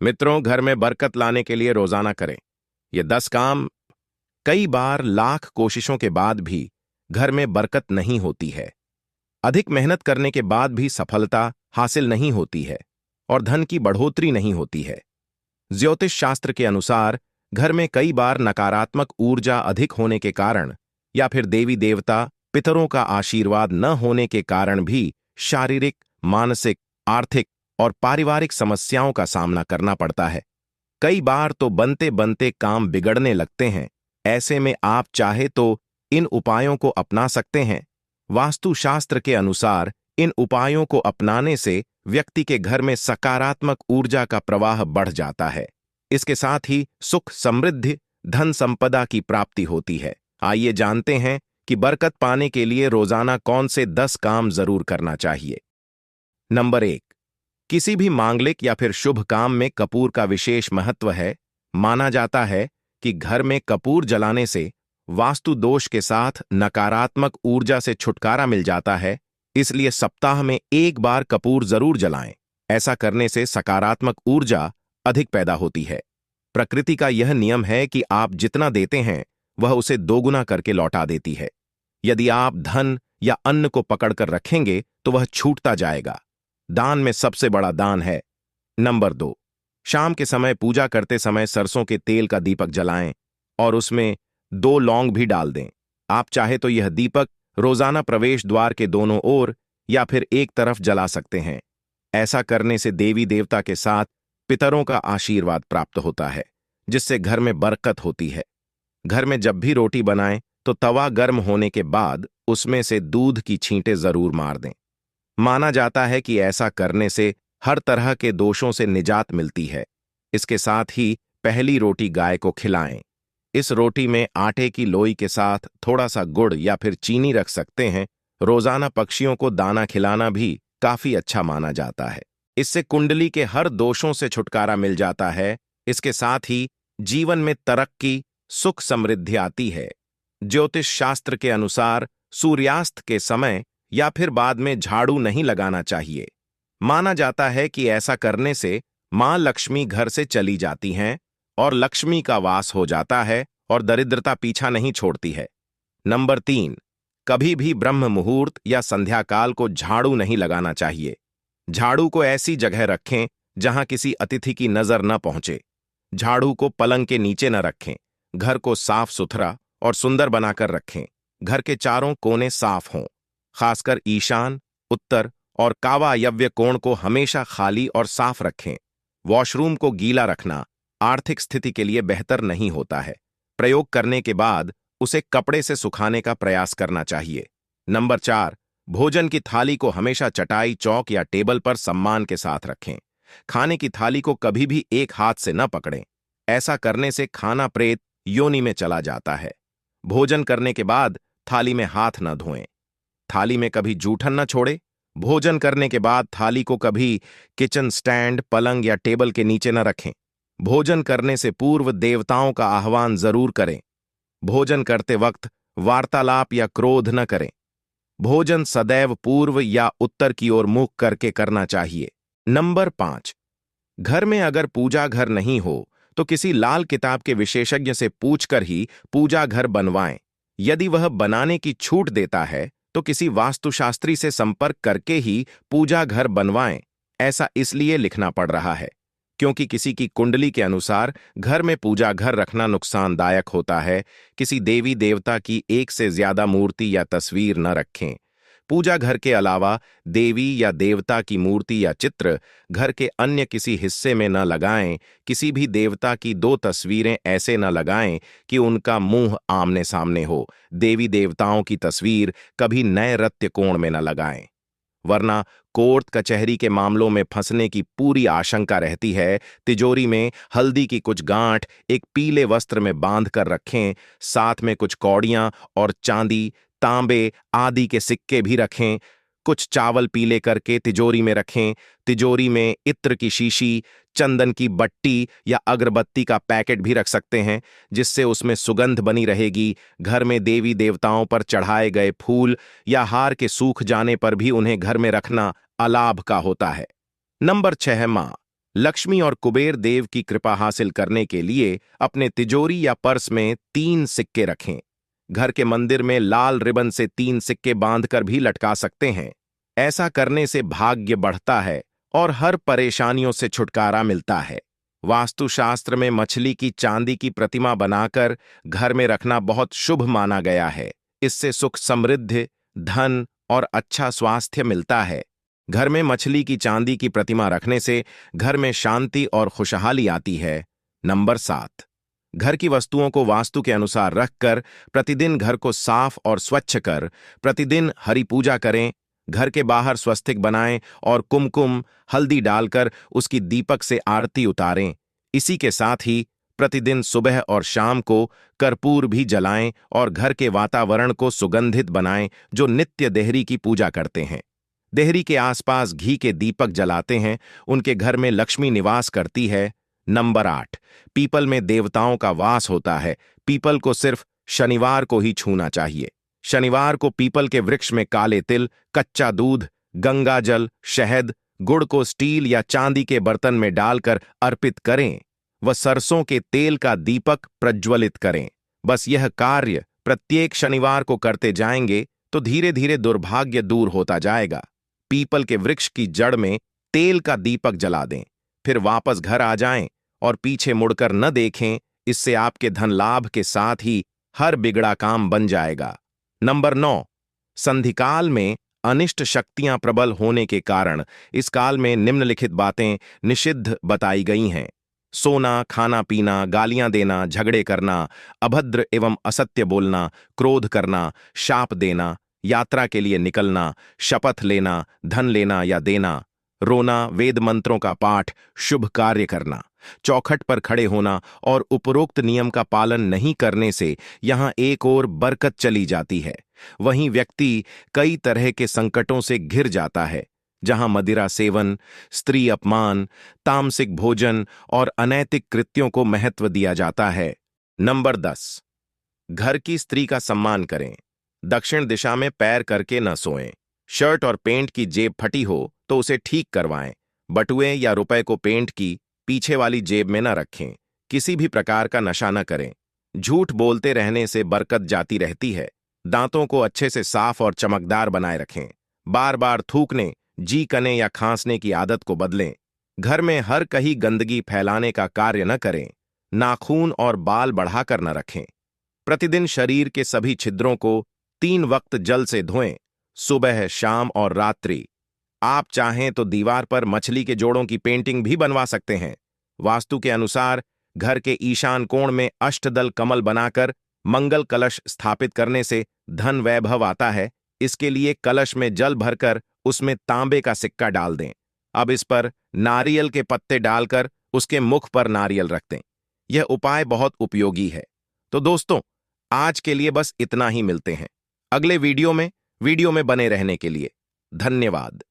मित्रों, घर में बरकत लाने के लिए रोजाना करें ये 10 काम। कई बार लाख कोशिशों के बाद भी घर में बरकत नहीं होती है। अधिक मेहनत करने के बाद भी सफलता हासिल नहीं होती है और धन की बढ़ोतरी नहीं होती है। ज्योतिष शास्त्र के अनुसार घर में कई बार नकारात्मक ऊर्जा अधिक होने के कारण या फिर देवी देवता पितरों का आशीर्वाद न होने के कारण भी शारीरिक, मानसिक, आर्थिक और पारिवारिक समस्याओं का सामना करना पड़ता है। कई बार तो बनते बनते काम बिगड़ने लगते हैं। ऐसे में आप चाहे तो इन उपायों को अपना सकते हैं। वास्तुशास्त्र के अनुसार इन उपायों को अपनाने से व्यक्ति के घर में सकारात्मक ऊर्जा का प्रवाह बढ़ जाता है। इसके साथ ही सुख, समृद्धि, धन संपदा की प्राप्ति होती है। आइए जानते हैं कि बरकत पाने के लिए रोजाना कौन से 10 काम जरूर करना चाहिए। नंबर 1, किसी भी मांगलिक या फिर शुभ काम में कपूर का विशेष महत्व है। माना जाता है कि घर में कपूर जलाने से वास्तु दोष के साथ नकारात्मक ऊर्जा से छुटकारा मिल जाता है। इसलिए सप्ताह में एक बार कपूर जरूर जलाएं। ऐसा करने से सकारात्मक ऊर्जा अधिक पैदा होती है। प्रकृति का यह नियम है कि आप जितना देते हैं वह उसे दोगुना करके लौटा देती है। यदि आप धन या अन्न को पकड़कर रखेंगे तो वह छूटता जाएगा। दान में सबसे बड़ा दान है। नंबर 2, शाम के समय पूजा करते समय सरसों के तेल का दीपक जलाएं और उसमें 2 लौंग भी डाल दें। आप चाहे तो यह दीपक रोजाना प्रवेश द्वार के दोनों ओर या फिर एक तरफ जला सकते हैं। ऐसा करने से देवी देवता के साथ पितरों का आशीर्वाद प्राप्त होता है, जिससे घर में बरकत होती है। घर में जब भी रोटी बनाएं तो तवा गर्म होने के बाद उसमें से दूध की छींटें जरूर मार दें। माना जाता है कि ऐसा करने से हर तरह के दोषों से निजात मिलती है। इसके साथ ही पहली रोटी गाय को खिलाएं। इस रोटी में आटे की लोई के साथ थोड़ा सा गुड़ या फिर चीनी रख सकते हैं। रोजाना पक्षियों को दाना खिलाना भी काफी अच्छा माना जाता है। इससे कुंडली के हर दोषों से छुटकारा मिल जाता है। इसके साथ ही जीवन में तरक्की, सुख, समृद्धि आती है। ज्योतिष शास्त्र के अनुसार सूर्यास्त के समय या फिर बाद में झाड़ू नहीं लगाना चाहिए। माना जाता है कि ऐसा करने से मां लक्ष्मी घर से चली जाती हैं और लक्ष्मी का वास हो जाता है और दरिद्रता पीछा नहीं छोड़ती है। नंबर 3, कभी भी ब्रह्म मुहूर्त या संध्या काल को झाड़ू नहीं लगाना चाहिए। झाड़ू को ऐसी जगह रखें जहां किसी अतिथि की नजर न पहुंचे। झाड़ू को पलंग के नीचे न रखें। घर को साफ सुथरा और सुंदर बनाकर रखें। घर के चारों कोने साफ हों। खासकर ईशान, उत्तर और कावायव्य कोण को हमेशा खाली और साफ रखें। वॉशरूम को गीला रखना आर्थिक स्थिति के लिए बेहतर नहीं होता है। प्रयोग करने के बाद उसे कपड़े से सुखाने का प्रयास करना चाहिए। नंबर 4, भोजन की थाली को हमेशा चटाई, चौक या टेबल पर सम्मान के साथ रखें। खाने की थाली को कभी भी एक हाथ से न पकड़ें। ऐसा करने से खाना प्रेत योनि में चला जाता है। भोजन करने के बाद थाली में हाथ न धोएं। थाली में कभी जूठन न छोड़े। भोजन करने के बाद थाली को कभी किचन स्टैंड, पलंग या टेबल के नीचे न रखें। भोजन करने से पूर्व देवताओं का आह्वान जरूर करें। भोजन करते वक्त वार्तालाप या क्रोध न करें। भोजन सदैव पूर्व या उत्तर की ओर मुख करके करना चाहिए। नंबर 5, घर में अगर पूजा घर नहीं हो तो किसी लाल किताब के विशेषज्ञ से पूछकर ही पूजा घर बनवाएं। यदि वह बनाने की छूट देता है तो किसी वास्तुशास्त्री से संपर्क करके ही पूजा घर बनवाएं। ऐसा इसलिए लिखना पड़ रहा है क्योंकि किसी की कुंडली के अनुसार घर में पूजा घर रखना नुकसानदायक होता है। किसी देवी देवता की एक से ज्यादा मूर्ति या तस्वीर न रखें। पूजा घर के अलावा देवी या देवता की मूर्ति या चित्र घर के अन्य किसी हिस्से में न लगाएं। किसी भी देवता की 2 तस्वीरें ऐसे न लगाएं कि उनका मुंह आमने सामने हो। देवी देवताओं की तस्वीर कभी नए रत्य कोण में न लगाएं, वरना कोर्ट कचहरी के मामलों में फंसने की पूरी आशंका रहती है। तिजोरी में हल्दी की कुछ गांठ एक पीले वस्त्र में बांध कर रखें। साथ में कुछ कौड़ियां और चांदी, तांबे आदि के सिक्के भी रखें। कुछ चावल पीले करके तिजोरी में रखें। तिजोरी में इत्र की शीशी, चंदन की बट्टी या अगरबत्ती का पैकेट भी रख सकते हैं, जिससे उसमें सुगंध बनी रहेगी। घर में देवी देवताओं पर चढ़ाए गए फूल या हार के सूख जाने पर भी उन्हें घर में रखना अलाभ का होता है। नंबर 6, मां। लक्ष्मी और कुबेर देव की कृपा हासिल करने के लिए अपने तिजोरी या पर्स में 3 सिक्के रखें। घर के मंदिर में लाल रिबन से 3 सिक्के बांधकर भी लटका सकते हैं। ऐसा करने से भाग्य बढ़ता है और हर परेशानियों से छुटकारा मिलता है। वास्तुशास्त्र में मछली की चांदी की प्रतिमा बनाकर घर में रखना बहुत शुभ माना गया है। इससे सुख समृद्धि, धन और अच्छा स्वास्थ्य मिलता है। घर में मछली की चांदी की प्रतिमा रखने से घर में शांति और खुशहाली आती है। नंबर 7, घर की वस्तुओं को वास्तु के अनुसार रखकर प्रतिदिन घर को साफ और स्वच्छ कर प्रतिदिन हरि पूजा करें। घर के बाहर स्वस्तिक बनाएं और कुमकुम हल्दी डालकर उसकी दीपक से आरती उतारें। इसी के साथ ही प्रतिदिन सुबह और शाम को कर्पूर भी जलाएं और घर के वातावरण को सुगंधित बनाएं। जो नित्य देहरी की पूजा करते हैं, देहरी के आसपास घी के दीपक जलाते हैं, उनके घर में लक्ष्मी निवास करती है। नंबर 8, पीपल में देवताओं का वास होता है। पीपल को सिर्फ शनिवार को ही छूना चाहिए। शनिवार को पीपल के वृक्ष में काले तिल, कच्चा दूध, गंगा जल, शहद, गुड़ को स्टील या चांदी के बर्तन में डालकर अर्पित करें व सरसों के तेल का दीपक प्रज्वलित करें। बस यह कार्य प्रत्येक शनिवार को करते जाएंगे तो धीरे धीरे दुर्भाग्य दूर होता जाएगा। पीपल के वृक्ष की जड़ में तेल का दीपक जला दें, फिर वापस घर आ जाएं और पीछे मुड़कर न देखें। इससे आपके धन लाभ के साथ ही हर बिगड़ा काम बन जाएगा। नंबर 9, संधिकाल में अनिष्ट शक्तियां प्रबल होने के कारण इस काल में निम्नलिखित बातें निषिद्ध बताई गई हैं। सोना, खाना पीना, गालियां देना, झगड़े करना, अभद्र एवं असत्य बोलना, क्रोध करना, शाप देना, यात्रा के लिए निकलना, शपथ लेना, धन लेना या देना, रोना, वेद मंत्रों का पाठ, शुभ कार्य करना, चौखट पर खड़े होना और उपरोक्त नियम का पालन नहीं करने से यहां एक ओर बरकत चली जाती है, वहीं व्यक्ति कई तरह के संकटों से घिर जाता है। जहां मदिरा सेवन, स्त्री अपमान, तामसिक भोजन और अनैतिक कृत्यों को महत्व दिया जाता है। नंबर 10, घर की स्त्री का सम्मान करें। दक्षिण दिशा में पैर करके न सोएं। शर्ट और पेंट की जेब फटी हो तो उसे ठीक करवाएं। बटुए या रुपए को पेंट की पीछे वाली जेब में न रखें। किसी भी प्रकार का नशा न करें। झूठ बोलते रहने से बरकत जाती रहती है। दांतों को अच्छे से साफ और चमकदार बनाए रखें। बार बार थूकने, जी कने या खांसने की आदत को बदलें। घर में हर कहीं गंदगी फैलाने का कार्य न करें। नाखून और बाल बढ़ाकर न रखें। प्रतिदिन शरीर के सभी छिद्रों को 3 वक्त जल से धोएं, सुबह, शाम और रात्रि। आप चाहें तो दीवार पर मछली के जोड़ों की पेंटिंग भी बनवा सकते हैं। वास्तु के अनुसार घर के ईशान कोण में अष्टदल कमल बनाकर मंगल कलश स्थापित करने से धन वैभव आता है। इसके लिए कलश में जल भरकर उसमें तांबे का सिक्का डाल दें। अब इस पर नारियल के पत्ते डालकर उसके मुख पर नारियल रख दें। यह उपाय बहुत उपयोगी है। तो दोस्तों, आज के लिए बस इतना ही। मिलते हैं अगले वीडियो में बने रहने के लिए धन्यवाद।